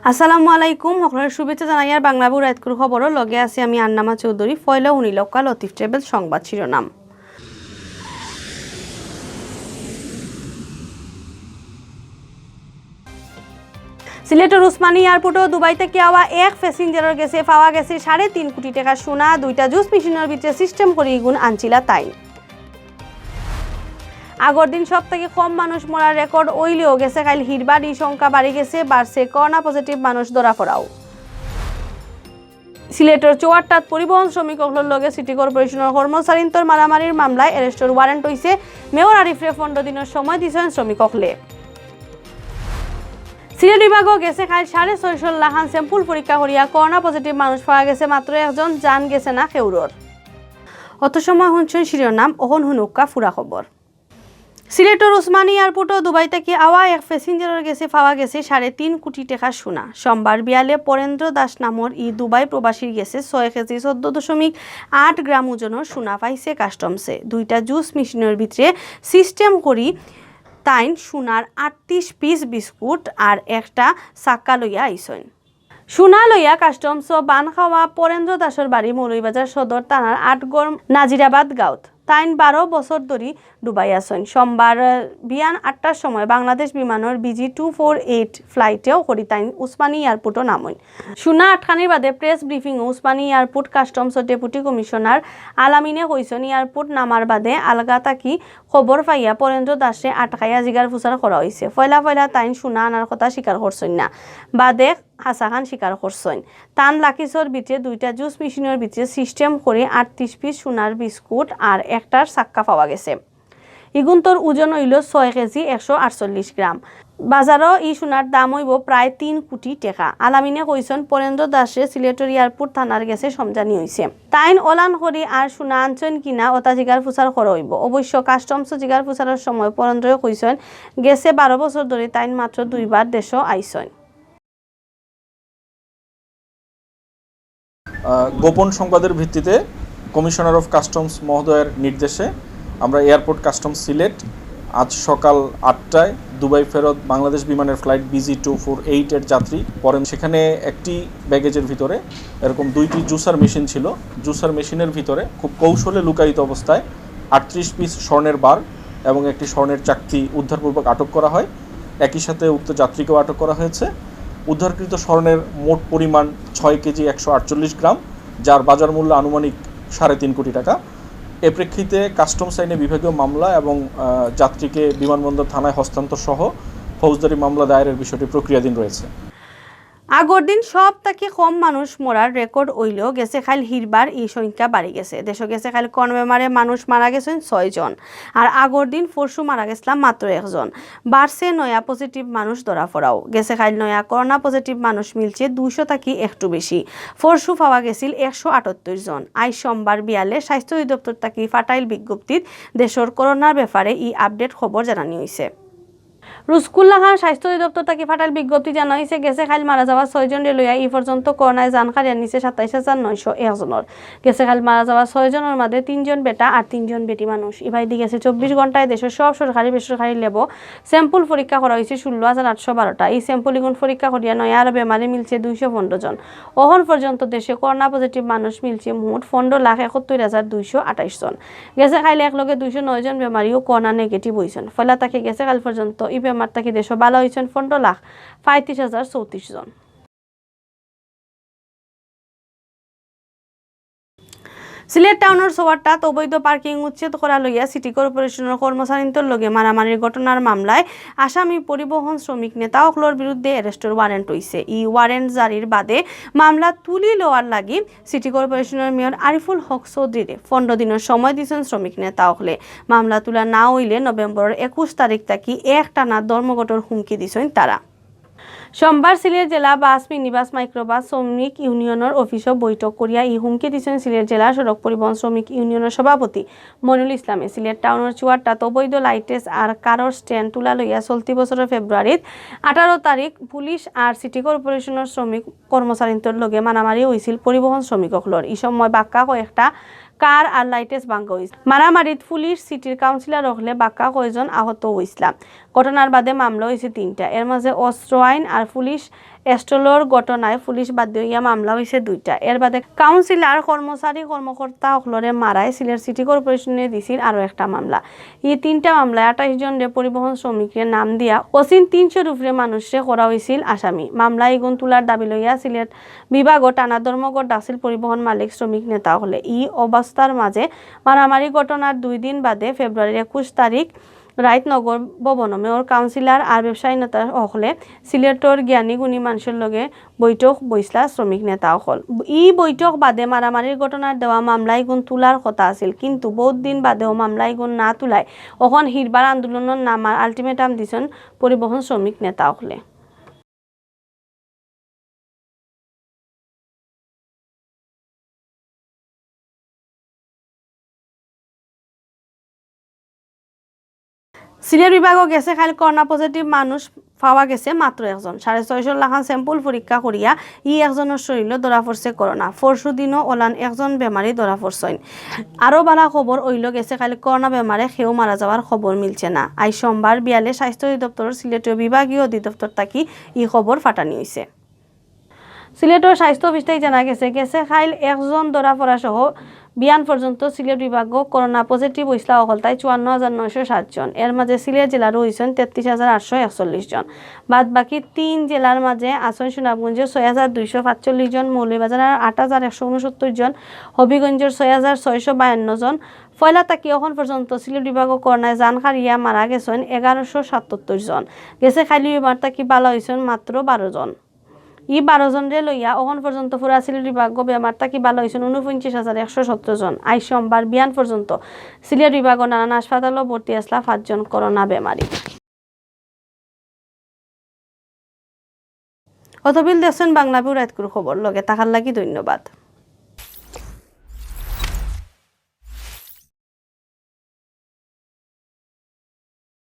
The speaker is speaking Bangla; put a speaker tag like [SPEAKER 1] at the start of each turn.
[SPEAKER 1] আসসালামু আলাইকুম সকলের শুভেচ্ছা জানাই আর বাংলাভিউ রাতকুর খবরও লগে আছি আমি আন্নামা চৌধুরী ফয়লা উনিলকা লতিফ ট্রেভেল সংবাদ শিরোনাম। সিলেটের উসমানী এয়ারপোর্টও দুবাই থেকে আওয়া এক প্যাসেঞ্জারের গেছে পাওয়া গেছে 3.5 কোটি টাকা সোনা, 2টা জুস মেশিনের ভিতরে সিস্টেম করে ইগুন আনছিলা তাই। আগর দিন সব থেকে কম মানুষ মরার রেকর্ড ওইলেও গেছে কাল হিরবার এই সংখ্যা বাড়ি গেছে, বাড়ছে করোনা পজিটিভ মানুষ ধরা পড়াও। সিলেটের চুয়াট্টাত পরিবহন শ্রমিকগুলোর লগে সিটি কর্পোরেশনের কর্মচারীন্তর মারামারির মামলায় অ্যারেস্টের ওয়ারেন্ট হয়েছে। মেয়র আরিফরে 15 দিনের সময় দিয়েছেন শ্রমিকসকলে। সিলেট বিভাগও গেছে কাল 650 লাখান স্যাম্পল পরীক্ষা করিয়া করোনা পজিটিভ মানুষ পাওয়া গেছে, মাত্র একজন জান গেছে না খেউরর। অত সময় শুনছেন শিরোনাম, অহন হুনুক্কা ফুরা খবর। সিলেটের উসমানী এয়ারপোর্টও দুবাই থেকে আওয়া এক প্যাসেঞ্জারের গেছে পাওয়া গেছে 3.5 কোটি টাকা সোনা। সোমবার বিয়ালে পরেন্দ্র দাস নামর ই দুবাই প্রবাসীর গেছে 6 কেজি 14.8 গ্রাম ওজনের সোনা পাইছে কাস্টমসে। 2টা জুস মেশিনের ভিতরে সিস্টেম করি তাইন সোনার 38 পিস বিস্কুট আর একটা চাক্কা লইয়া আইসন। সোনা লইয়া কাস্টমস বান খাওয়া পরেন্দ্র দাসের বাড়ি মৌলভীবাজার সদর থানার 8 গড় নাজিরাবাদ গাঁৱত। তাইন 12 বছর ধরে ডুবাই আসেন। সোমবার বিয়ান 8টার সময় বাংলাদেশ বিমানের BG248 ফ্লাইটেও করি তাইন উসমানী এয়ারপোর্টও নামন। সোনা আটকানির বাদে প্রেস ব্রিফিং উসমানী এয়ারপোর্ট কাস্টমসের ডেপুটি কমিশনার আলামিনে কইছেন এয়ারপোর্ট নামার বাদে আলগা তাকি খবর পাইয়া পরেন্দ্র দাসে আটকাইয়া জিগার ফুসার করা হয়েছে। ফয়লা তাইন সোনা আনার কথা স্বীকার করছেন না, বাদে হাসাখান স্বীকার করছেন। তান লাকিসর ভিতরে 2টা জুস মেশিনের ভিতরে সিস্টেম করে 38 পিস সোনার বিস্কুট আর একটার চাক্কা পাওয়া গেছে। ইগুন্তর ওজন হইল 6 কেজি 148 গ্রাম। বাজারও এই সোনার দাম হইব প্রায় 3 কোটি টাকা। আলামিনে কইছেন পরেন্দ্র দাসে সিলেটের এয়ারপোর্ট থানার গেছে সমজানি হয়েছে। তাইন অলান করি আর সোনা আনছেন কিনা ওটা জিগার ফুসার করা হইব। অবশ্য কাস্টমস জিগার ফুসারের সময় পরেন্দ্র কইছেন গেছে 12 বছর ধরে তাইন মাত্র 2বার দেশও আইসন।
[SPEAKER 2] গোপন সংবাদের ভিত্তিতে কমিশনার অফ কাস্টমস মহোদয়ের নির্দেশে আমরা এয়ারপোর্ট কাস্টমস সিলেট আজ সকাল 8টায় দুবাই ফেরত বাংলাদেশ বিমানের ফ্লাইট BG248 এর যাত্রী পরেন। সেখানে একটি ব্যাগেজের ভিতরে এরকম 2টি জুসার মেশিন ছিল। জুসার মেশিনের ভিতরে খুব কৌশলে লুকায়িত অবস্থায় 38 পিস স্বর্ণের বার এবং একটি স্বর্ণের চাকতি উদ্ধারপূর্বক আটক করা হয়। একই সাথে উক্ত যাত্রীকেও আটক করা হয়েছে। উদ্ধারকৃত স্বর্ণের মোট পরিমাণ 6 কেজি 148 গ্রাম, যার বাজার মূল্য আনুমানিক 3.5 কোটি টাকা। এ প্রেক্ষিতে কাস্টমস আইনে বিভাগীয় মামলা এবং যাত্রীকে বিমানবন্দর থানায় হস্তান্তর সহ ফৌজদারি মামলা দায়েরের বিষয়টি প্রক্রিয়াধীন রয়েছে।
[SPEAKER 1] আগর দিন সব থেকে কম মানুষ মরার রেকর্ড হইলেও গেছে খাল হিরবার এই সংখ্যা বাড়ি গেছে। দেশ গেছে খাল কোন বেমারে মানুষ মারা গেছেন 6 জন, আর আগর দিন পরশু মারা গেছিলাম মাত্র 1 জন। বাড়ছে নয়া পজিটিভ মানুষ ধরা পড়াও। গেছে খাল নয়া করোনা পজিটিভ মানুষ মিলছে 200 থাকি একটু বেশি। পরশু পাওয়া গেছিল 178 জন। আজ সোমবার বিয়ালে স্বাস্থ্য অধিদপ্তর থাকি ফাটাইল বিজ্ঞপ্তিত দেশের করোনার ব্যাপারে এই আপডেট খবর জানানি হয়েছে। রুস্কুল্লাহ খান স্বাস্থ্য অধিদপ্তর থেকে ফাটাল বিজ্ঞপ্তি জানা হয়েছে গেছে খাল মারা যাওয়া 6 জনের লইয়া এই পর্যন্ত করোনায় জানকারি আনিছে 27,901 জনের। গেছে খাল মারা যাওয়া 6 জনের মধ্যে 3 জন বেটা আর 3 জন বেটি মানুষ। ইভাই দি গেছে 24 ঘন্টায় দেশের সব সরকারি বেসরকারি লেব স্যাম্পল পরীক্ষা করা হয়েছে 16,812টা। এই স্যাম্পল ইগুন পরীক্ষা করিয়া নয়া আর বেমারে মিলছে 215 জন। অহন পর্যন্ত দেশে করোনা পজিটিভ মানুষ মিলছে মোট 15,71,228 জন। গেছে খাইলে একলগে 209 জন বেমারিও করোনা নেগেটিভ হয়েছেন। ফলে তাকে গেছে কাল পর্যন্ত এই বেমার তাকে দেশ ভালো হয়েছেন 15,35,034 জন। সিলেট টাউনের সোয়ারটাত অবৈধ পার্কিং উচ্ছেদ করা লইয়া সিটি কর্পোরেশনের কর্মচারীদের লগে মারামারির ঘটনার মামলায় আসামি পরিবহন শ্রমিক নেতাসকলের বিরুদ্ধে অ্যারেস্টের ওয়ারেন্ট হয়েছে। এই ওয়ারেন্ট জারির বাদে মামলা তুলি লওয়ার লাগি সিটি কর্পোরেশনের মেয়র আরিফুল হক চৌধুরীরে 15 দিনের সময় দিয়েছেন শ্রমিক নেতাসকলে। মামলা তোলা না হইলে নভেম্বরের 21 তারিখ থাকি একটানা ধর্মঘটের হুমকি দিছেন তারা। সোমবার সিলেট জেলা বাস মিনিবাস মাইক্রোবাস শ্রমিক ইউনিয়নের অফিসে বৈঠক করিয়া এই হুমকি দিয়েছেন সিলেট জেলা সড়ক পরিবহন শ্রমিক ইউনিয়নের সভাপতি মইনুল ইসলামে। সিলেট টাউনের চুয়াট্টাত অবৈধ লাইটেস আর কারোর স্ট্যান্ড তুলা লইয়া চলতি বছরের ফেব্রুয়ারিত 18 তারিখ পুলিশ আর সিটি কর্পোরেশনের শ্রমিক কর্মচারীদের লগে মারামারি হয়েছিল পরিবহন শ্রমিকসকলের। এই সময় বাক্কা কয়েকটা কার আর লাইটেস ভাঙ্গা হয়েছে। মারামারিত পুলিশ সিটির কাউন্সিলর হলে বাক্কা কয়েকজন আহত হয়েছিল। ঘটনার বাদে মামলা হয়েছে 3টা। এর মাঝে অস্ত্র আইন আর পুলিশ এস্টলর ঘটনায় পুলিশ বাধ্য হইয়া মামলা হয়েছে 2টা। এর বাদে কাউন্সিলর কর্মচারী কর্মকর্তা সকলরে মারায় সিলেট সিটি কর্পোরেশনে দিছিল আরও একটা মামলা। এই 3টা মামলায় 28 জনের পরিবহন শ্রমিকের নাম দিয়া অচিন 300 উপরে মানুষে করা হয়েছিল আসামি। মামলায় এগুন তোলার দাবি লইয়া সিলেট বিভাগ টানা ধর্মঘট ডাকছিল পরিবহন মালিক শ্রমিক নেতা হলে। এই অবস্থার মাঝে মারামারি ঘটনার 2 দিন বাদে ফেব্রুয়ারির 21 তারিখ রাইত নগর ভবন মেয়র কাউন্সিলর আর ব্যবসায়ী নেতা হলে সিলেটর জ্ঞানী গুণী মানুষের লগে বৈঠক বইসলা শ্রমিক নেতা হল। এই বৈঠক বাদে মারামারির ঘটনার দেওয়া মামলাই গুণ তোলার কথা আছিল, কিন্তু বহুত দিন বাদেও মামলাই গুণ না তোলায় এখন হিরবার আন্দোলনের নামার আলটিমেটাম দিছেন পরিবহন শ্রমিক নেতা হলে। সিলেট বিভাগও গেছে খালি করোনা পজিটিভ মানুষ পাওয়া গেছে মাত্র 1 জন। 650 লাখান স্যাম্পল পরীক্ষা করিয়া একজনের শরীরে ধরা পড়ছে করোনা। পরশু দিনও ওলান 1 জন বেমারি ধরা পড়ছেন। আরও বালা খবর হইল গেছে খালি করোনা বেমারে সেও মারা যাওয়ার খবর মিলছে না। আজ সোমবার বিয়ালে স্বাস্থ্য অধিদপ্তরের সিলেটীয় বিভাগীয় অধিদপ্তর থাকি এই খবর ফাটানি হয়েছে। সিলেটের স্বাস্থ্য অফিস থেকে জানা গেছে খাইল 1 জন ধরা পড়া সহ বিয়ান পর্যন্ত সিলেট বিভাগ করোনা পজিটিভ হইসলা অকলতায় 54,907 জন। এর মাঝে সিলেট জেলারও হয়েছেন 33,841 জন। বাদ বাকি 3 জেলার মাঝে আছেন সুনামগঞ্জের 6,245 জন, মৌলভীবাজারের 8,169 জন, হবিগঞ্জের 6,652 জন। পয়লা তাকি এখন পর্যন্ত সিলেট বিভাগ করোনায় জান হারিয়া মারা গেছেন 1,177 জন। গেছে খালি বিমার তাকি ভালো হয়েছেন মাত্র 12 জন। এই 12 জনরে লইয়া এখন পর্যন্ত পুরা সিলেট বিভাগ বেমার তাকি ভালো হয়েছেন 49,117 জন। আজ সোমবার বিয়ান পর্যন্ত সিলেট বিভাগ নানান হাসপাতালও ভর্তি আসলা 5 জন করোনা বেমারি। অতবিল দেখছেন বাংলাভিউ রাতকুর খবর, লগে থাকার লাগি ধন্যবাদ।